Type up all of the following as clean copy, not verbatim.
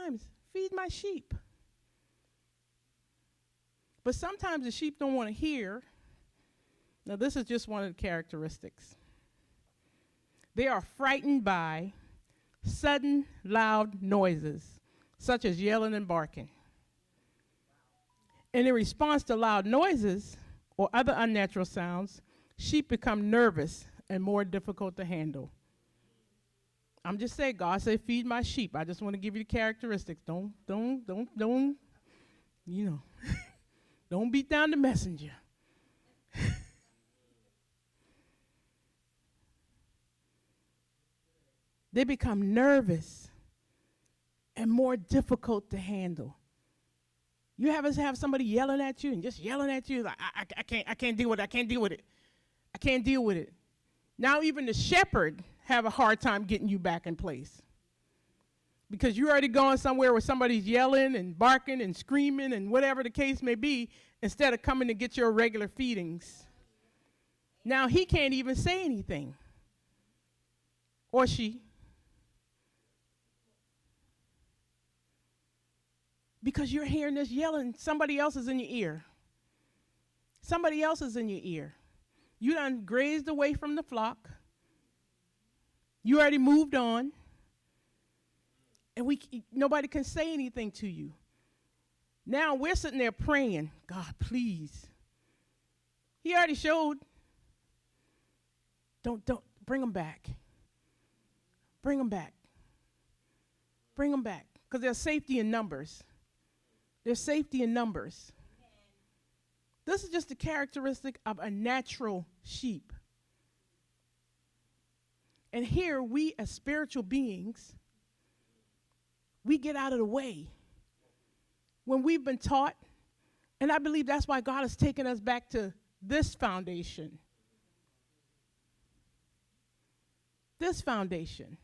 times, feed my sheep. But sometimes the sheep don't want to hear. Now, this is just one of the characteristics. They are frightened by sudden, loud noises, such as yelling and barking. And in response to loud noises or other unnatural sounds, sheep become nervous and more difficult to handle. I'm just saying, God said, feed my sheep. I just want to give you the characteristics. Don't, don't beat down the messenger. They become nervous and more difficult to handle. You ever have somebody yelling at you and just yelling at you like, I can't deal with it, I can't deal with it. I can't deal with it. Now even the shepherd have a hard time getting you back in place. Because you're already going somewhere where somebody's yelling and barking and screaming and whatever the case may be, instead of coming to get your regular feedings. Now he can't even say anything. Or she. Because you're hearing this yelling, somebody else is in your ear. Somebody else is in your ear. You done grazed away from the flock. You already moved on. And nobody can say anything to you. Now we're sitting there praying, God, please. He already showed. Don't bring them back. Bring them back. Bring them back. Because there's safety in numbers. There's safety in numbers. This is just a characteristic of a natural sheep. And here we as spiritual beings, we get out of the way when we've been taught, and I believe that's why God has taken us back to this foundation. This foundation.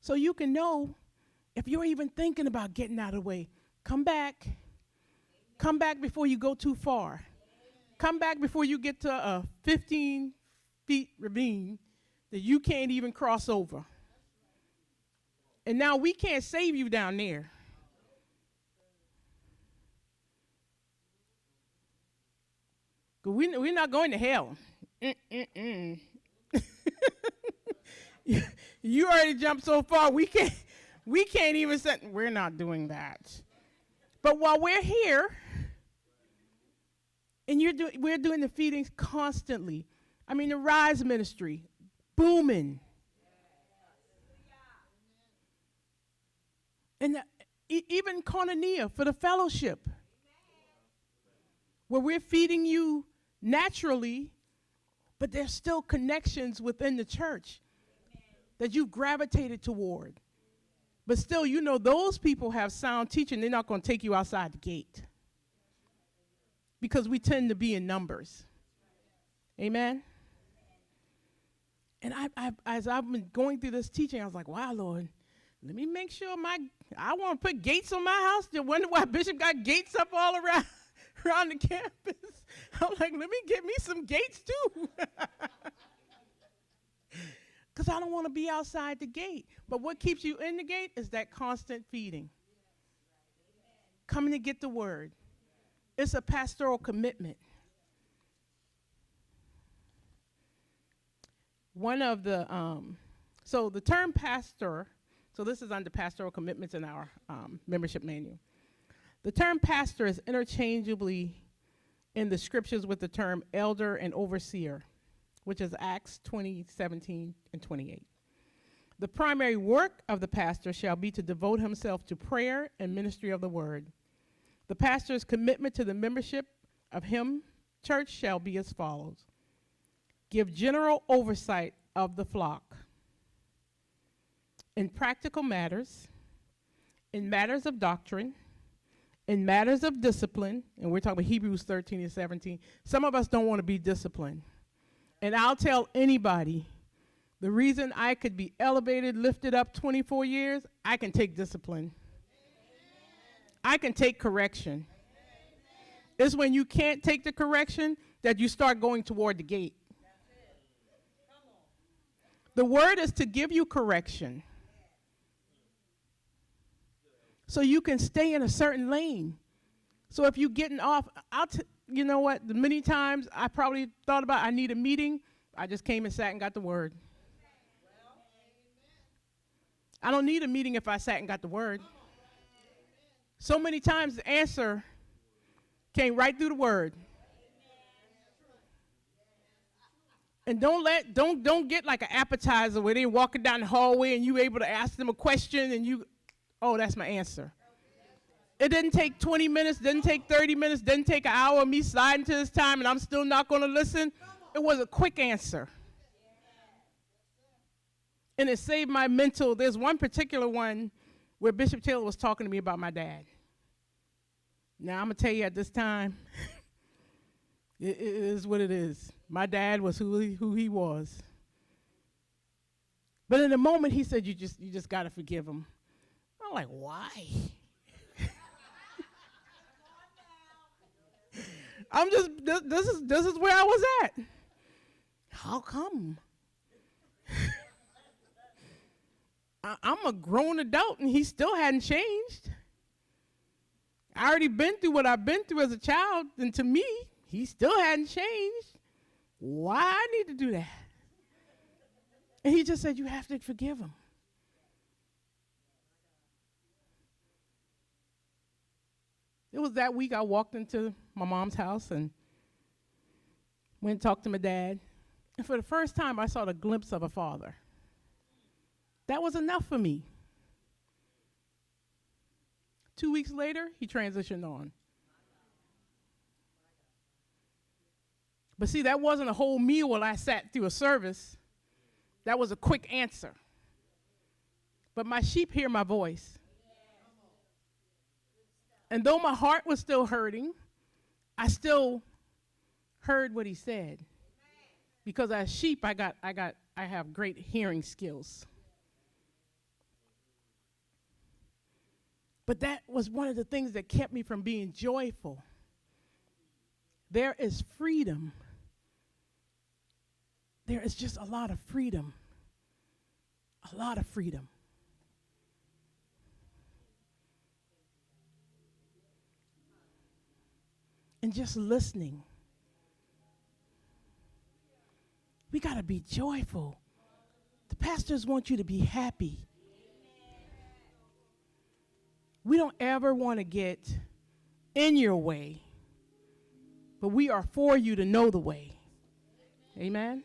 So you can know if you're even thinking about getting out of the way, come back. Come back before you go too far. Come back before you get to a 15-feet ravine that you can't even cross over. And now we can't save you down there. We're not going to hell. You already jumped so far, we can't even say, we're not doing that. But while we're here, and we're doing the feedings constantly. I mean, the Rise ministry, booming. And even Koinonia for the fellowship, where we're feeding you naturally, but there's still connections within the church that you've gravitated toward. But still, you know, those people have sound teaching. They're not going to take you outside the gate. Because we tend to be in numbers. Amen? And as I've been going through this teaching, I was like, wow, Lord, let me make sure I want to put gates on my house. You wonder why Bishop got gates up all around the campus. I'm like, let me get me some gates too. Because I don't want to be outside the gate. But what keeps you in the gate is that constant feeding. Coming to get the word. It's a pastoral commitment. One of the, so the term pastor, so this is under pastoral commitments in our membership manual. The term pastor is interchangeably in the scriptures with the term elder and overseer, which is Acts 20:17 and 28. The primary work of the pastor shall be to devote himself to prayer and ministry of the word. The pastor's commitment to the membership of HHIM Church shall be as follows. Give general oversight of the flock in practical matters, in matters of doctrine, in matters of discipline, and we're talking about Hebrews 13 and 17. Some of us don't want to be disciplined. And I'll tell anybody, the reason I could be elevated, lifted up 24 years, I can take discipline. I can take correction. It's when you can't take the correction that you start going toward the gate. The word is to give you correction. so you can stay in a certain lane. So if you're getting off, you know what? The many times I probably thought about I need a meeting, I just came and sat and got the word. I don't need a meeting if I sat and got the word. So many times the answer came right through the word. And don't get like an appetizer where they're walking down the hallway and you able to ask them a question and that's my answer. It didn't take 20 minutes, didn't take 30 minutes, didn't take an hour of me sliding to this time and I'm still not going to listen. It was a quick answer. And it saved my mental. There's one particular one where Bishop Taylor was talking to me about my dad. Now, I'm going to tell you at this time, it is what it is. My dad was who he was. But in the moment, he said, you just got to forgive him. I'm like, why? This is where I was at. How come? I'm a grown adult and he still hadn't changed. I already been through what I've been through as a child, and to me, he still hadn't changed. Why I need to do that? And he just said, you have to forgive him. It was that week I walked into my mom's house and went and talked to my dad. And for the first time, I saw the glimpse of a father. That was enough for me. 2 weeks later, he transitioned on. But see, that wasn't a whole meal while I sat through a service. That was a quick answer. But my sheep hear my voice. And though my heart was still hurting, I still heard what he said. Because as sheep, I have great hearing skills. But that was one of the things that kept me from being joyful. There is freedom. There is just a lot of freedom. A lot of freedom. And just listening. We got to be joyful. The pastors want you to be happy. We don't ever want to get in your way, but we are for you to know the way. Amen?